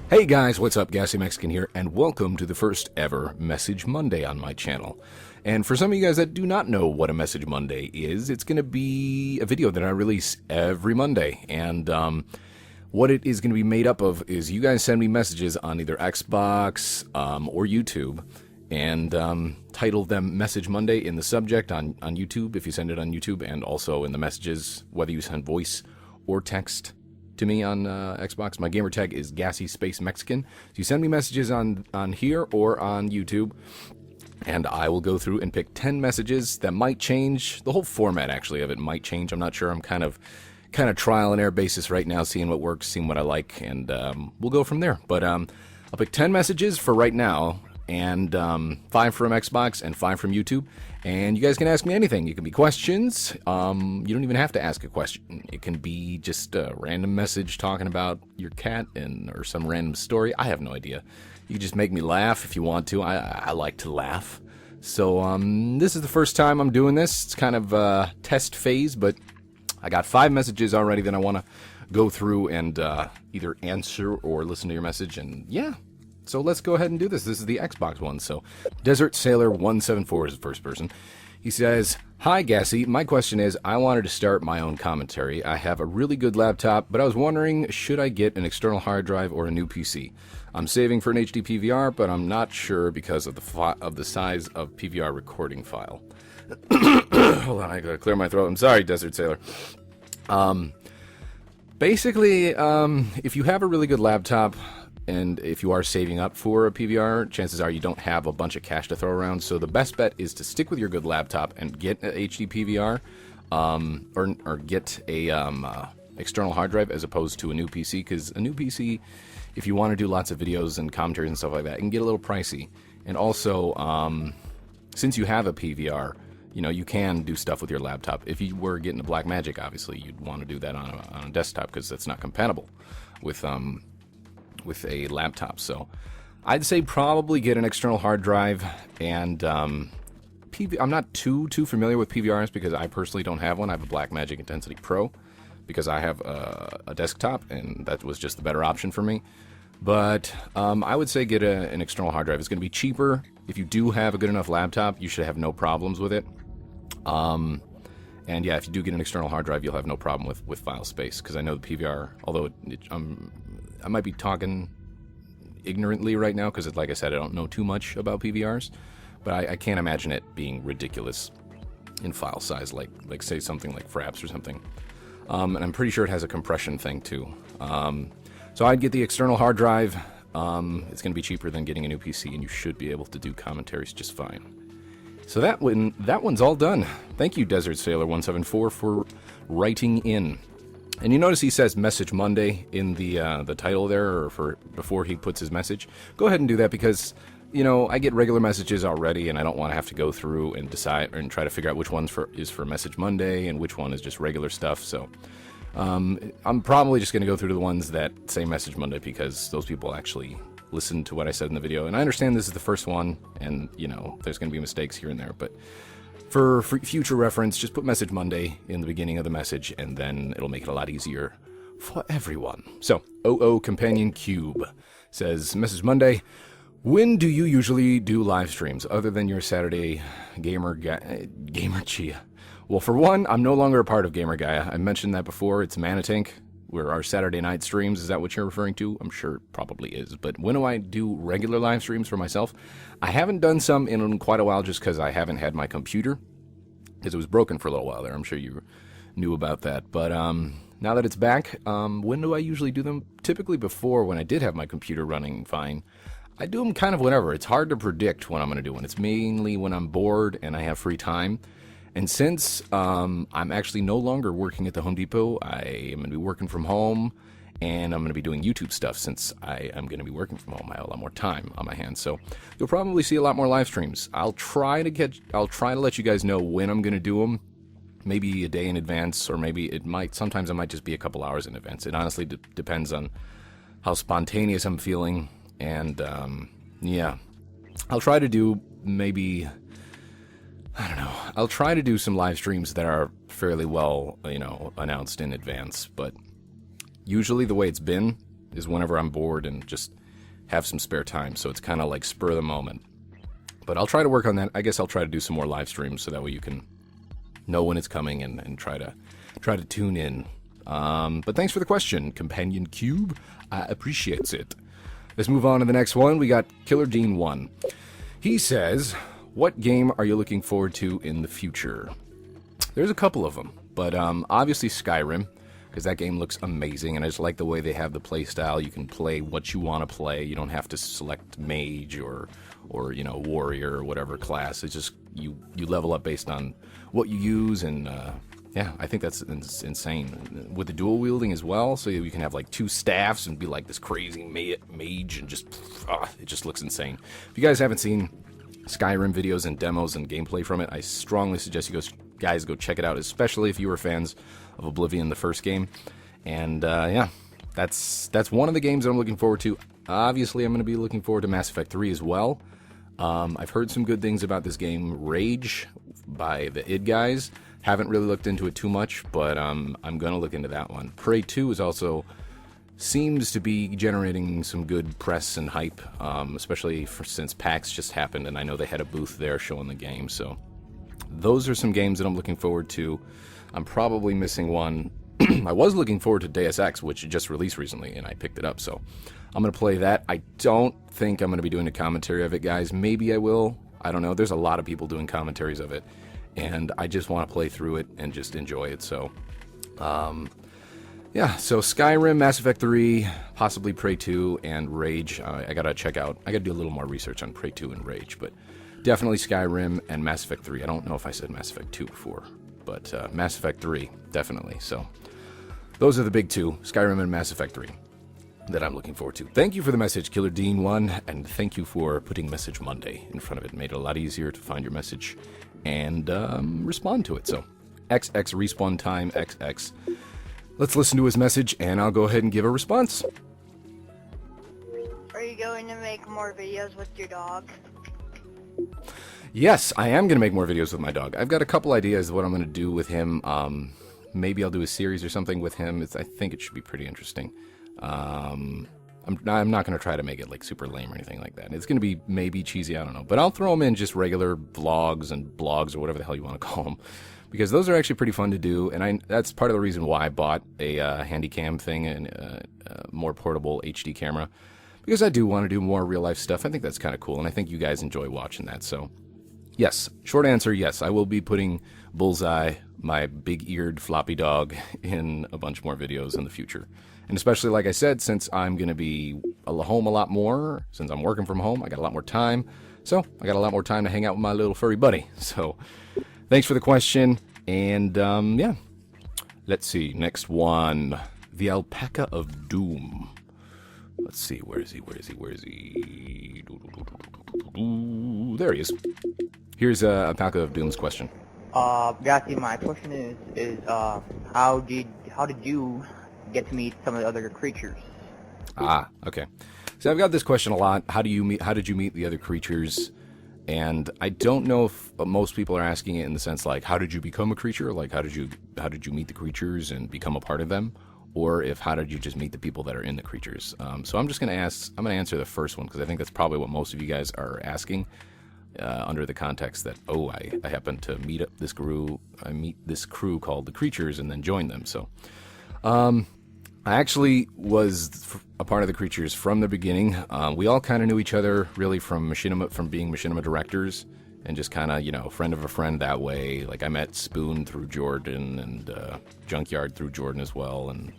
Hey guys, what's up? Gassy Mexican here, and welcome to the first ever Message Monday on my channel. And for some of you guys that do not know what a Message Monday is, it's going to be a video that I release every Monday. And what it is going to be made up of is you guys send me messages on either Xbox or YouTube, and title them Message Monday in the subject on YouTube if you send it on YouTube, and also in the messages, whether you send voice or text to me on Xbox. My gamer tag is Gassy Mexican. So you send me messages on here or on YouTube, and I will go through and pick 10 messages that might change. The whole format, actually, of it might change. I'm not sure. I'm kind of trial and error basis right now, seeing what works, seeing what I like, and we'll go from there. But I'll pick 10 messages for right now, and 5 from Xbox and 5 from YouTube. And you guys can ask me anything. It can be questions. You don't even have to ask a question. It can be just a random message talking about your cat or some random story. I have no idea. You can just make me laugh if you want to. I like to laugh. So this is the first time I'm doing this. It's kind of a test phase, but I got 5 messages already that I want to go through and either answer or listen to your message. And yeah. So let's go ahead and do this. This is the Xbox one. So Desert Sailor 174 is the first person. He says, "Hi Gassy, my question is, I wanted to start my own commentary. I have a really good laptop, but I was wondering, should I get an external hard drive or a new PC? I'm saving for an HD PVR, but I'm not sure because of the size of PVR recording file." Hold on, I gotta clear my throat. I'm sorry, Desert Sailor. Basically, if you have a really good laptop, and if you are saving up for a PVR, chances are you don't have a bunch of cash to throw around. So the best bet is to stick with your good laptop and get an HD PVR, or get a external hard drive as opposed to a new PC. Because a new PC, if you want to do lots of videos and commentaries and stuff like that, it can get a little pricey. And also, since you have a PVR, you know, you can do stuff with your laptop. If you were getting a Blackmagic, obviously you'd want to do that on a desktop because that's not compatible with a laptop. So I'd say probably get an external hard drive. And I'm not too familiar with PVRs because I personally don't have one. I have a Blackmagic Intensity Pro because I have a desktop, and that was just the better option for me. But I would say get an external hard drive. It's going to be cheaper. If you do have a good enough laptop, you should have no problems with it. And yeah, if you do get an external hard drive, you'll have no problem with file space, because I know the PVR, although I might be talking ignorantly right now because, like I said, I don't know too much about PVRs, but I can't imagine it being ridiculous in file size, like say something like Fraps or something. And I'm pretty sure it has a compression thing too. So I'd get the external hard drive. It's going to be cheaper than getting a new PC, and you should be able to do commentaries just fine. So that one's all done. Thank you, Desert Sailor 174, for writing in. And you notice he says Message Monday in the title there, or before he puts his message. Go ahead and do that, because, you know, I get regular messages already, and I don't want to have to go through and decide and try to figure out which one is for Message Monday and which one is just regular stuff. So I'm probably just going to go through the ones that say Message Monday, because those people actually listen to what I said in the video. And I understand this is the first one, and, you know, there's going to be mistakes here and there, but for future reference, just put Message Monday in the beginning of the message, and then it'll make it a lot easier for everyone. So, OO Companion Cube says, Message Monday, when do you usually do live streams, other than your Saturday Gamer Chia? Well, for one, I'm no longer a part of Gamer Gaia. I mentioned that before. It's Manatank, where our Saturday night streams. Is that what you're referring to? I'm sure it probably is. But when do I do regular live streams for myself? I haven't done some in quite a while, just because I haven't had my computer, because it was broken for a little while there. I'm sure you knew about that. But now that it's back, when do I usually do them? Typically before, when I did have my computer running fine. I do them kind of whenever. It's hard to predict when I'm going to do one. It's mainly when I'm bored and I have free time. And since I'm actually no longer working at the Home Depot, I am going to be working from home, and I'm going to be doing YouTube stuff since I am going to be working from home. I have a lot more time on my hands, so you'll probably see a lot more live streams. I'll try to let you guys know when I'm going to do them, maybe a day in advance, or maybe sometimes it might just be a couple hours in advance. It honestly depends on how spontaneous I'm feeling, and yeah, I'll try to do maybe I don't know. I'll try to do some live streams that are fairly well, announced in advance, but usually the way it's been is whenever I'm bored and just have some spare time, so it's kind of like spur of the moment. But I'll try to work on that. I guess I'll try to do some more live streams so that way you can know when it's coming and try to tune in. But thanks for the question, Companion Cube. I appreciate it. Let's move on to the next one. We got Killer Dean 1. He says, what game are you looking forward to in the future? There's a couple of them, but obviously Skyrim, because that game looks amazing, and I just like the way they have the play style. You can play what you want to play. You don't have to select mage or warrior or whatever class. It's just you level up based on what you use, and yeah, I think that's insane. With the dual wielding as well, so you can have like two staffs and be like this crazy mage, and it just looks insane. If you guys haven't seen Skyrim videos and demos and gameplay from it, I strongly suggest you guys go check it out, especially if you were fans of Oblivion, the first game. And yeah, that's one of the games that I'm looking forward to. Obviously, I'm going to be looking forward to Mass Effect 3 as well. I've heard some good things about this game, Rage, by the id guys. Haven't really looked into it too much, but I'm going to look into that one. Prey 2 is also seems to be generating some good press and hype, especially since PAX just happened, and I know they had a booth there showing the game. So those are some games that I'm looking forward to. I'm probably missing one. I was looking forward to Deus Ex, which just released recently, and I picked it up, so I'm going to play that. I don't think I'm going to be doing a commentary of it, guys. Maybe I will. I don't know. There's a lot of people doing commentaries of it, and I just want to play through it and just enjoy it. So, yeah, so Skyrim, Mass Effect 3, possibly Prey 2, and Rage. I got to check out. I got to do a little more research on Prey 2 and Rage, but definitely Skyrim and Mass Effect 3. I don't know if I said Mass Effect 2 before, but Mass Effect 3, definitely. So those are the big two, Skyrim and Mass Effect 3, that I'm looking forward to. Thank you for the message, Killer Dean 1, and thank you for putting Message Monday in front of it. It made it a lot easier to find your message and respond to it. So XX respawn time XX. Let's listen to his message, and I'll go ahead and give a response. Are you going to make more videos with your dog? Yes, I am going to make more videos with my dog. I've got a couple ideas of what I'm going to do with him. Maybe I'll do a series or something with him. I think it should be pretty interesting. I'm not going to try to make it like super lame or anything like that. It's going to be maybe cheesy, I don't know. But I'll throw them in just regular vlogs and blogs or whatever the hell you want to call them, because those are actually pretty fun to do. And that's part of the reason why I bought a Handycam thing and a more portable HD camera, because I do want to do more real life stuff. I think that's kind of cool, and I think you guys enjoy watching that. So yes, short answer, yes, I will be putting Bullseye, my big-eared floppy dog, in a bunch more videos in the future. And especially, like I said, since I'm going to be home a lot more, since I'm working from home, I got a lot more time. So I got a lot more time to hang out with my little furry buddy. So thanks for the question. And yeah, let's see. Next one. The Alpaca of Doom. Let's see. Where is he? There he is. Here's Alpaca of Doom's question. Gassy, my question is how did you get to meet some of the other creatures? Ah, okay. So I've got this question a lot. How did you meet the other creatures? And I don't know if most people are asking it in the sense like, how did you become a creature? Like, how did you meet the creatures and become a part of them? Or if how did you just meet the people that are in the creatures? So I'm going to answer the first one, because I think that's probably what most of you guys are asking. Under the context that, I happened to meet this crew called the Creatures and then join them. So, I actually was a part of the Creatures from the beginning. We all kind of knew each other really from being Machinima directors, and just kind of, friend of a friend that way. Like I met Spoon through Jordan and Junkyard through Jordan as well, and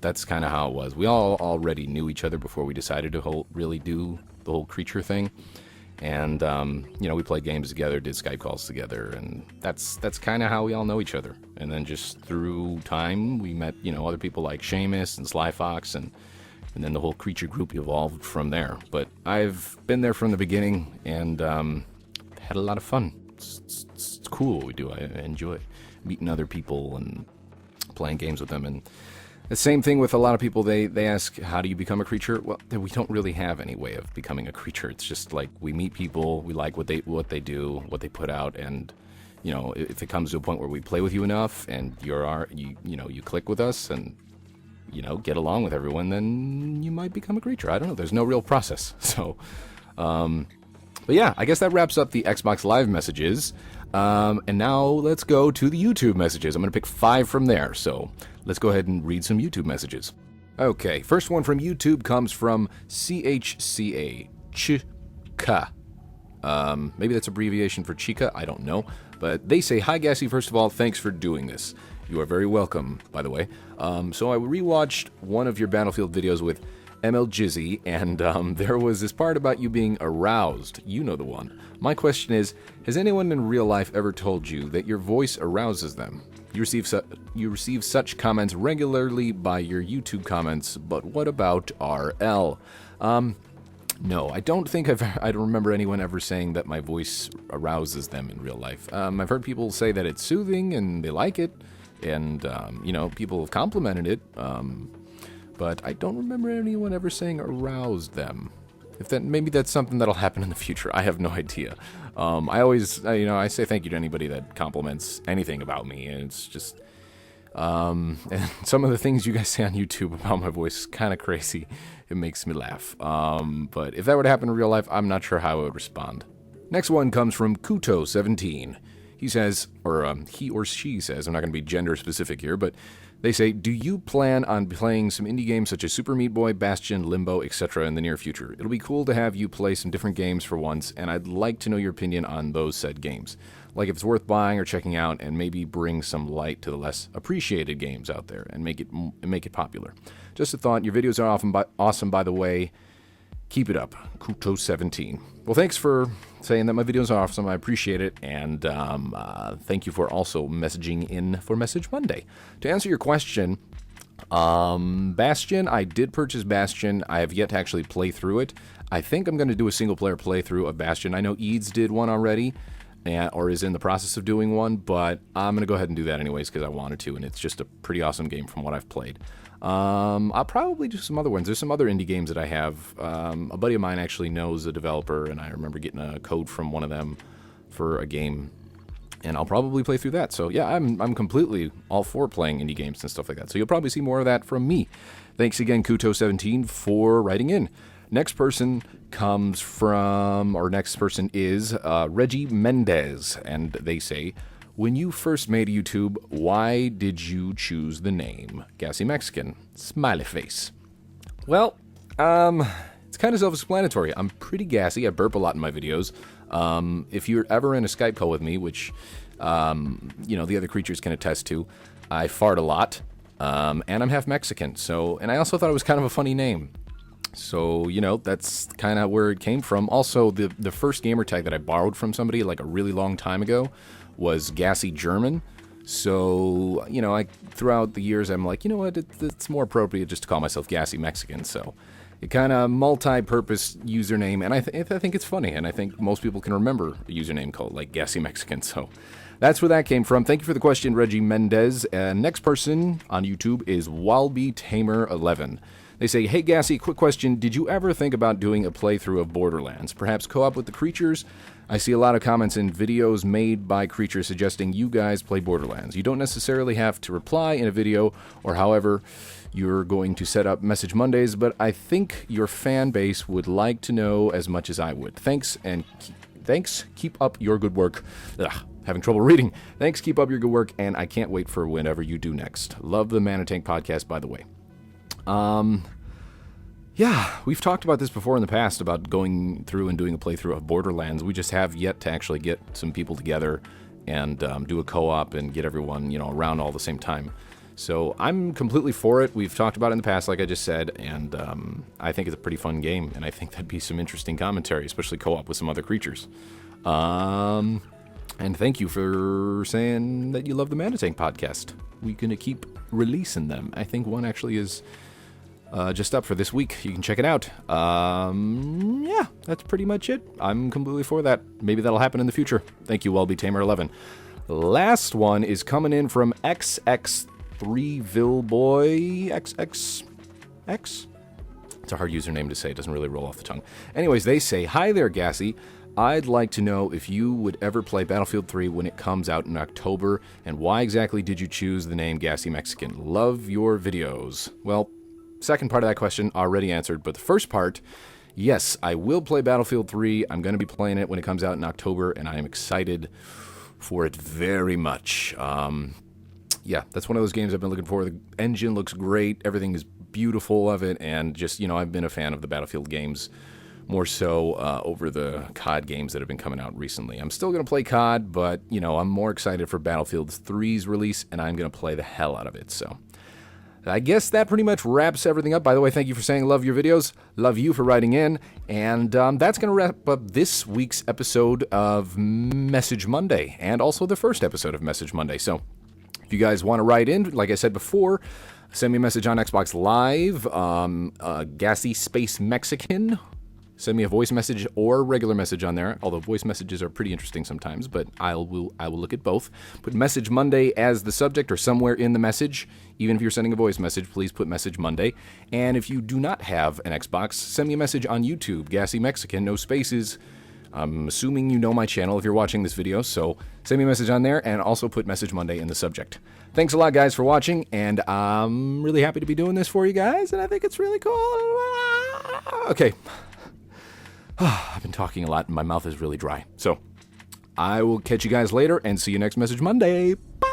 that's kind of how it was. We all already knew each other before we decided to really do the whole creature thing. And, we played games together, did Skype calls together, and that's kind of how we all know each other. And then just through time, we met, other people like Seamus and Sly Fox, and then the whole creature group evolved from there. But I've been there from the beginning, and had a lot of fun. It's cool what we do. I enjoy meeting other people and playing games with them. And The same thing with a lot of people. They ask, how do you become a creature? Well, we don't really have any way of becoming a creature. It's just like we meet people, we like what they do, what they put out, and if it comes to a point where we play with you enough and you click with us and get along with everyone, then you might become a creature. I don't know. There's no real process. So, but yeah, I guess that wraps up the Xbox Live messages. And now let's go to the YouTube messages. I'm going to pick 5 from there. So let's go ahead and read some YouTube messages. Okay, first one from YouTube comes from CHCA. Chika. Maybe that's abbreviation for Chica. I don't know. But they say, "Hi, Gassy. First of all, thanks for doing this. You are very welcome, by the way. So I rewatched one of your Battlefield videos with ML Jizzy, and there was this part about you being aroused. You know the one. My question is, has anyone in real life ever told you that your voice arouses them? You receive such comments regularly by your YouTube comments, but what about RL? No, I don't think I don't remember anyone ever saying that my voice arouses them in real life. I've heard people say that it's soothing and they like it, and people have complimented it. But I don't remember anyone ever saying aroused them. Maybe that's something that'll happen in the future. I have no idea. I always, I say thank you to anybody that compliments anything about me, and it's just, and some of the things you guys say on YouTube about my voice is kind of crazy. It makes me laugh. But if that were to happen in real life, I'm not sure how I would respond. Next one comes from Kuto17. He says, or he or she says, I'm not going to be gender specific here, but they say, do you plan on playing some indie games such as Super Meat Boy, Bastion, Limbo, etc. in the near future? It'll be cool to have you play some different games for once, and I'd like to know your opinion on those said games. Like if it's worth buying or checking out, and maybe bring some light to the less appreciated games out there and make it popular. Just a thought. Your videos are awesome, by the way. Keep it up. Kuto17. Well, thanks for saying that my videos are awesome. I appreciate it. And thank you for also messaging in for Message Monday. To answer your question, Bastion, I did purchase Bastion. I have yet to actually play through it. I think I'm going to do a single-player playthrough of Bastion. I know Eads did one already, or is in the process of doing one, but I'm going to go ahead and do that anyways because I wanted to, and it's just a pretty awesome game from what I've played. I'll probably do some other ones. There's some other indie games that I have. A buddy of mine actually knows a developer, and I remember getting a code from one of them for a game, and I'll probably play through that. So yeah, I'm completely all for playing indie games and stuff like that. So you'll probably see more of that from me. Thanks again, Kuto17, for writing in. Next person is Reggie Mendez, and they say, when you first made YouTube, why did you choose the name Gassy Mexican? Smiley face. Well, it's kind of self-explanatory. I'm pretty gassy. I burp a lot in my videos. If you're ever in a Skype call with me, which, the other creatures can attest to, I fart a lot, and I'm half Mexican. And I also thought it was kind of a funny name. So, that's kind of where it came from. Also, the first gamertag that I borrowed from somebody like a really long time ago was Gassy German. So, throughout the years, I'm like, you know what, it's more appropriate just to call myself Gassy Mexican. So, it kind of multi-purpose username, and I think it's funny, and I think most people can remember a username called, like, Gassy Mexican. So, that's where that came from. Thank you for the question, Reggie Mendez. Next person on YouTube is Walby Tamer 11. They say, hey Gassy, quick question. Did you ever think about doing a playthrough of Borderlands? Perhaps co-op with the creatures? I see a lot of comments in videos made by creatures suggesting you guys play Borderlands. You don't necessarily have to reply in a video or however you're going to set up Message Mondays, but I think your fan base would like to know as much as I would. Thanks. Keep up your good work. Having trouble reading. Thanks, keep up your good work, and I can't wait for whenever you do next. Love the Mana Tank podcast, by the way. Yeah, we've talked about this before in the past about going through and doing a playthrough of Borderlands. We just have yet to actually get some people together and do a co-op and get everyone, around all at the same time. So I'm completely for it. We've talked about it in the past, like I just said, and I think it's a pretty fun game, and I think that'd be some interesting commentary, especially co-op with some other creatures. And thank you for saying that you love the Mana Tank podcast. We're going to keep releasing them. I think one actually is just up for this week. You can check it out. Yeah, that's pretty much it. I'm completely for that. Maybe that'll happen in the future. Thank you, Walby Tamer 11. Last one is coming in from XX 3villboy XXX. It's a hard username to say. It doesn't really roll off the tongue. Anyways, they say, "Hi there, Gassy. I'd like to know if you would ever play Battlefield 3 when it comes out in October, and why exactly did you choose the name Gassy Mexican? Love your videos." Well, second part of that question already answered, but the first part, yes, I will play Battlefield 3. I'm going to be playing it when it comes out in October, and I am excited for it very much. Yeah, that's one of those games I've been looking for. The engine looks great. Everything is beautiful of it, and just, I've been a fan of the Battlefield games more so over the COD games that have been coming out recently. I'm still going to play COD, but, I'm more excited for Battlefield 3's release, and I'm going to play the hell out of it. So I guess that pretty much wraps everything up. By the way, thank you for saying love your videos. Love you for writing in. And that's going to wrap up this week's episode of Message Monday, and also the first episode of Message Monday. So if you guys want to write in, like I said before, send me a message on Xbox Live, Gassy Space Mexican. Send me a voice message or regular message on there, although voice messages are pretty interesting sometimes, but I will look at both. Put Message Monday as the subject or somewhere in the message. Even if you're sending a voice message, please put Message Monday. And if you do not have an Xbox, send me a message on YouTube, Gassy Mexican, no spaces. I'm assuming you know my channel if you're watching this video, so send me a message on there and also put Message Monday in the subject. Thanks a lot, guys, for watching, and I'm really happy to be doing this for you guys, and I think it's really cool. Okay. I've been talking a lot and my mouth is really dry. So I will catch you guys later and see you next Message Monday. Bye!